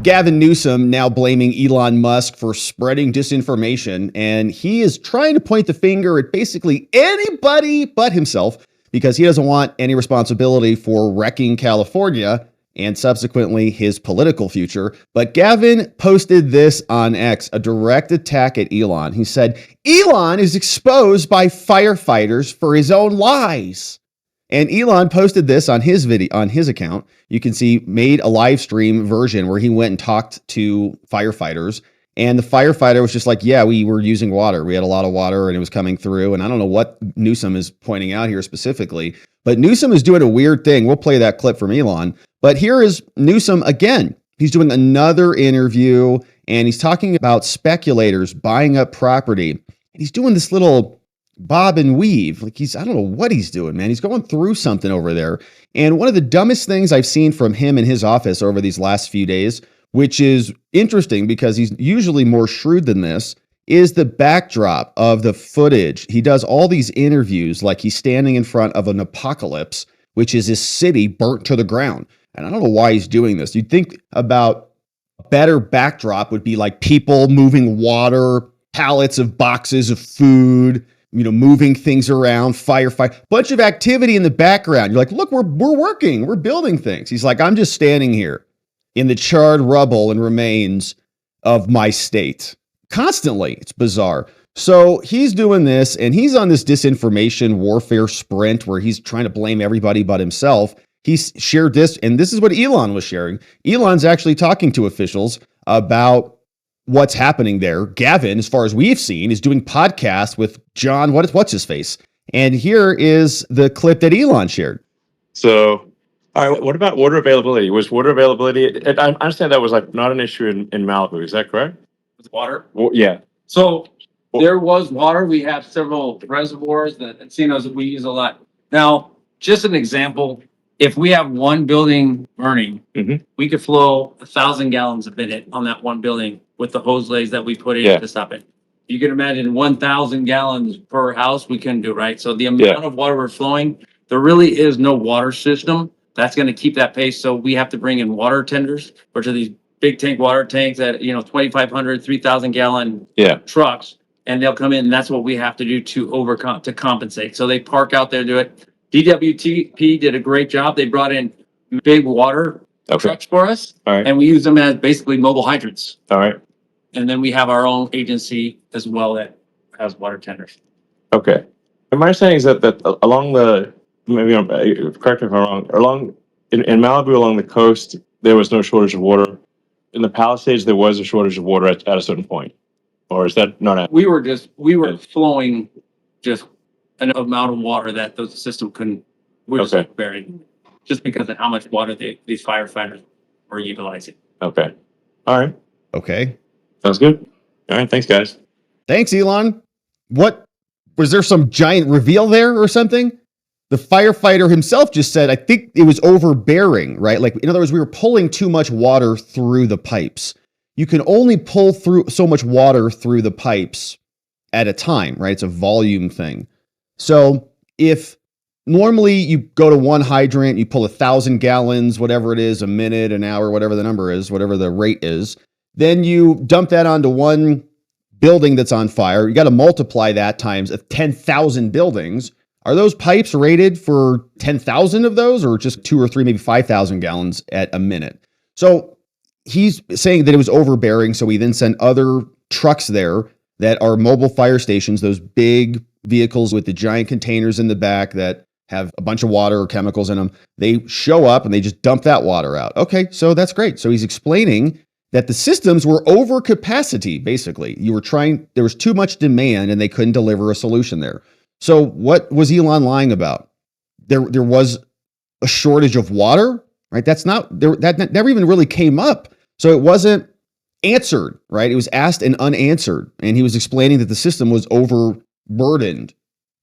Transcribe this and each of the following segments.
Gavin Newsom now blaming Elon Musk for spreading disinformation, and he is trying to point the finger at basically anybody but himself because he doesn't want any responsibility for wrecking California and subsequently his political future. But Gavin posted this on X, a direct attack at Elon. He said, Elon is exposed by firefighters for his own lies. And Elon posted this on his video, on his account. You can see made a live stream version where he went and talked to firefighters. And the firefighter was just like, yeah, we were using water. We had a lot of water and it was coming through. And I don't know what Newsom is pointing out here specifically, but Newsom is doing a weird thing. We'll play that clip from Elon. But here is Newsom again. He's doing another interview and he's talking about speculators buying up property. And he's doing this little bob and weave. Like I don't know what he's doing, man. He's going through something over there. And one of the dumbest things I've seen from him in his office over these last few days, which is interesting because he's usually more shrewd than this, is the backdrop of the footage. He does all these interviews like he's standing in front of an apocalypse, which is his city burnt to the ground. And I don't know why he's doing this. You'd think about a better backdrop would be like people moving water, pallets of boxes of food, moving things around, firefight, bunch of activity in the background. You're like, look, we're working, we're building things. He's like, I'm just standing here in the charred rubble and remains of my state. Constantly. It's bizarre. So he's doing this and he's on this disinformation warfare sprint where he's trying to blame everybody but himself. He's shared this, and this is what Elon was sharing. Elon's actually talking to officials about what's happening there. Gavin, as far as we've seen, is doing podcasts with John, what's his face? And here is the clip that Elon shared. So, all right, what about water availability? Was water availability, I understand that was like not an issue in Malibu, is that correct? With water? Well, yeah. So there was water. We have several reservoirs that casinos that we use a lot. Now, just an example, if we have one building burning, we could flow 1,000 gallons a minute on that one building with the hose legs that we put in to stop it. You can imagine 1,000 gallons per house, we couldn't do, right? So the amount of water we're flowing, there really is no water system that's going to keep that pace. So we have to bring in water tenders, which are these big tank water tanks that, 2,500, 3,000 gallon trucks. And they'll come in and that's what we have to do to compensate. So they park out there, do it. DWTP did a great job. They brought in big water trucks for us. All right. And we use them as basically mobile hydrants. All right. And then we have our own agency as well that has water tenders. Okay. And my understanding is that along the, maybe correct me if I'm wrong, in Malibu along the coast, there was no shortage of water. In the Palisades, there was a shortage of water at a certain point. Or is that not accurate? We were flowing just an amount of water that the system couldn't, we're just buried just because of how much water these firefighters were utilizing. Okay. All right. Okay. Sounds good. All right. Thanks, guys. Thanks, Elon. What, was there some giant reveal there or something? The firefighter himself just said, I think it was overbearing, right? Like, in other words, we were pulling too much water through the pipes. You can only pull through so much water through the pipes at a time, right? It's a volume thing. So if normally you go to one hydrant, you pull 1,000 gallons, whatever it is, a minute, an hour, whatever the number is, whatever the rate is, then you dump that onto one building that's on fire. You got to multiply that times 10,000 buildings. Are those pipes rated for 10,000 of those or just 2 or 3, maybe 5,000 gallons at a minute? So he's saying that it was overbearing. So we then sent other trucks there that are mobile fire stations, those big vehicles with the giant containers in the back that have a bunch of water or chemicals in them. They show up and they just dump that water out. Okay, so that's great. So he's explaining that the systems were over capacity, basically. There was too much demand and they couldn't deliver a solution there. So what was Elon lying about? There was a shortage of water, right? That never even really came up. So it wasn't answered, right? It was asked and unanswered. And he was explaining that the system was overburdened.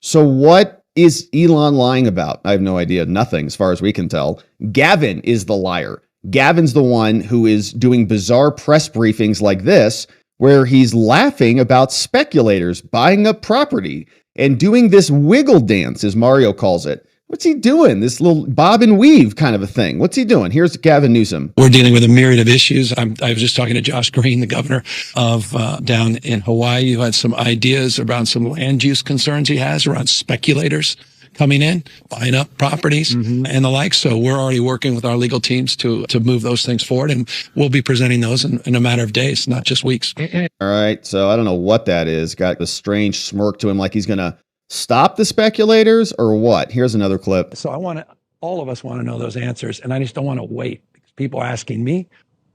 So what is Elon lying about? I have no idea. Nothing, as far as we can tell. Gavin is the liar. Gavin's the one who is doing bizarre press briefings like this, where he's laughing about speculators buying up property and doing this wiggle dance, as Mario calls it, What's he doing? This little bob and weave kind of a thing. What's he doing? Here's Gavin Newsom. We're dealing with a myriad of issues. I was just talking to Josh Green, the governor of down in Hawaii, who had some ideas around some land use concerns he has around speculators coming in, buying up properties and the like. So we're already working with our legal teams to move those things forward, and we'll be presenting those in a matter of days, not just weeks. All right. So I don't know what that is. Got a strange smirk to him, like he's going to stop the speculators or what? Here's another clip. So all of us want to know those answers, and I just don't want to wait. Because people are asking me,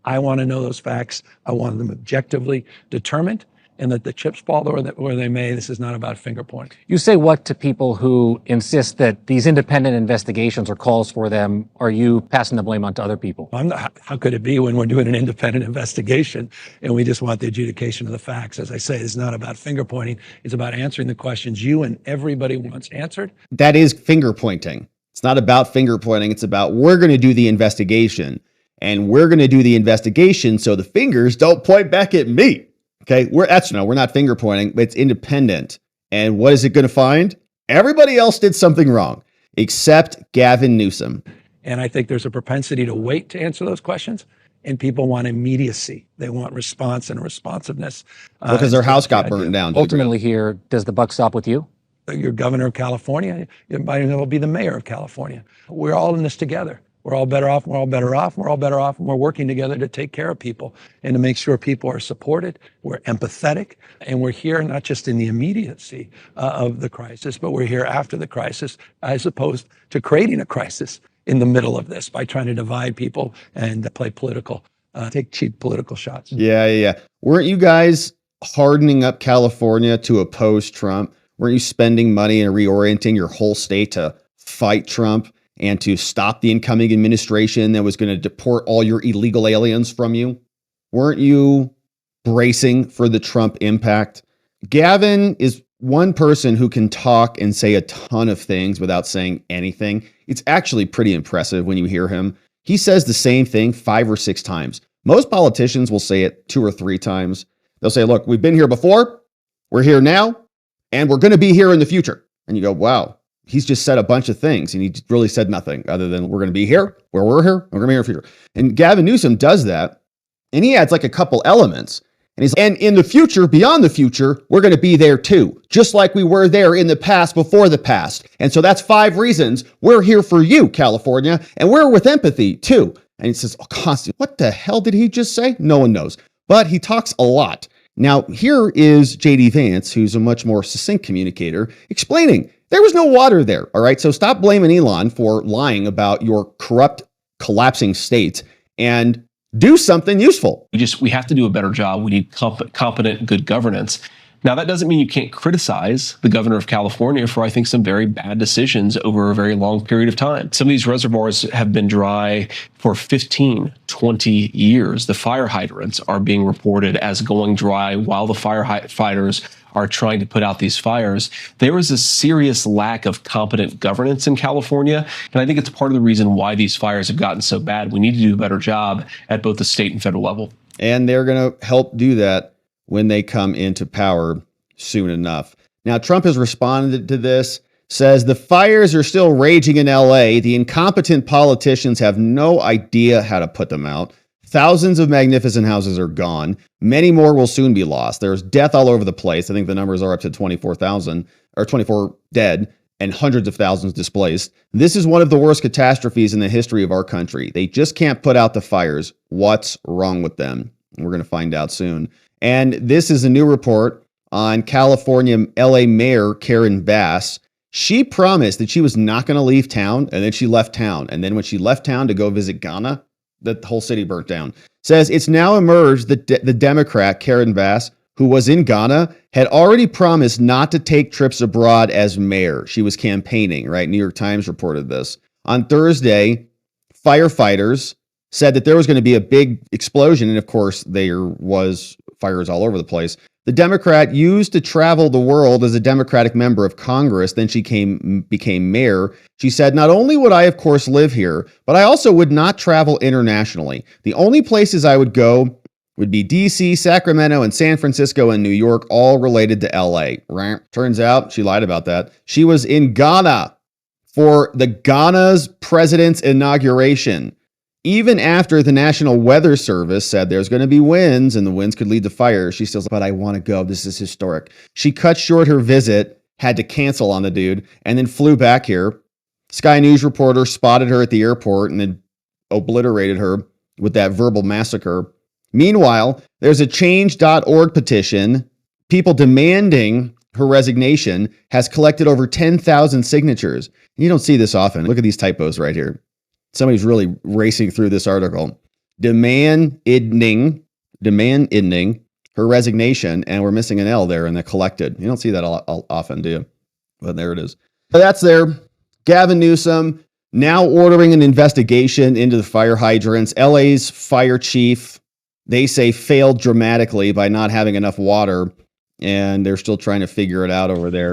I want to know those facts. I want them objectively determined, and that the chips fall where they may. This is not about finger pointing. You say what to people who insist that these independent investigations or calls for them? Are you passing the blame on to other people? How could it be when we're doing an independent investigation and we just want the adjudication of the facts? As I say, it's not about finger pointing. It's about answering the questions you and everybody wants answered. That is finger pointing. It's not about finger pointing. It's about, we're going to do the investigation, and we're going to do the investigation so the fingers don't point back at me. Okay, we're not finger pointing, but it's independent. And what is it going to find? Everybody else did something wrong, except Gavin Newsom. And I think there's a propensity to wait to answer those questions. And people want immediacy. They want response and responsiveness. Because their house got burned down. Ultimately here, does the buck stop with you? You're governor of California. You might as well be the mayor of California. We're all in this together. We're all better off. We're all better off. We're all better off. And we're working together to take care of people and to make sure people are supported. We're empathetic, and we're here not just in the immediacy of the crisis, but we're here after the crisis, as opposed to creating a crisis in the middle of this by trying to divide people and play political, take cheap political shots. Yeah. Weren't you guys hardening up California to oppose Trump? Weren't you spending money and reorienting your whole state to fight Trump and to stop the incoming administration that was going to deport all your illegal aliens from you? Weren't you bracing for the Trump impact? Gavin is one person who can talk and say a ton of things without saying anything. It's actually pretty impressive when you hear him. He says the same thing 5 or 6 times. Most politicians will say it 2 or 3 times. They'll say, look, we've been here before, we're here now, and we're going to be here in the future. And you go, wow, he's just said a bunch of things, and he really said nothing other than we're going to be here, where we're here, we're going to be here in the future. And Gavin Newsom does that, and he adds like a couple elements. And in the future, beyond the future, we're going to be there too, just like we were there in the past before the past. And so that's 5 reasons we're here for you, California, and we're with empathy too. And he says, constantly, what the hell did he just say? No one knows. But he talks a lot. Now, here is J.D. Vance, who's a much more succinct communicator, explaining there was no water there. All right. So stop blaming Elon for lying about your corrupt, collapsing state and do something useful. We have to do a better job. We need competent, good governance. Now, that doesn't mean you can't criticize the governor of California for, I think, some very bad decisions over a very long period of time. Some of these reservoirs have been dry for 15, 20 years. The fire hydrants are being reported as going dry while the firefighters are trying to put out these fires. There is a serious lack of competent governance in California, and I think it's part of the reason why these fires have gotten so bad. We need to do a better job at both the state and federal level. And they're going to help do that when they come into power soon enough. Now, Trump has responded to this, says the fires are still raging in LA. The incompetent politicians have no idea how to put them out. Thousands of magnificent houses are gone. Many more will soon be lost. There's death all over the place. I think the numbers are up to 24,000 or 24 dead and hundreds of thousands displaced. This is one of the worst catastrophes in the history of our country. They just can't put out the fires. What's wrong with them? We're going to find out soon. And this is a new report on California LA Mayor Karen Bass. She promised that she was not going to leave town, and then she left town. And then when she left town to go visit Ghana, the whole city burnt down. Says it's now emerged that the Democrat Karen Bass, who was in Ghana, had already promised not to take trips abroad as mayor. She was campaigning, right? New York Times reported this. On Thursday, firefighters said that there was going to be a big explosion. And of course, there was fires all over the place. The Democrat used to travel the world as a Democratic member of Congress. Then she became mayor. She said, not only would I, of course, live here, but I also would not travel internationally. The only places I would go would be DC, Sacramento, and San Francisco and New York, all related to LA. Turns out she lied about that. She was in Ghana for the Ghana's president's inauguration. Even after the National Weather Service said there's going to be winds and the winds could lead to fire, she still said, but I want to go. This is historic. She cut short her visit, had to cancel on the dude, and then flew back here. Sky News reporter spotted her at the airport and then obliterated her with that verbal massacre. Meanwhile, there's a change.org petition. People demanding her resignation has collected over 10,000 signatures. You don't see this often. Look at these typos right here. Somebody's really racing through this article. Demanding her resignation, and we're missing an L there in the collected. You don't see that often, do you? But there it is. So that's there. Gavin Newsom now ordering an investigation into the fire hydrants. LA's fire chief, they say, failed dramatically by not having enough water, and they're still trying to figure it out over there.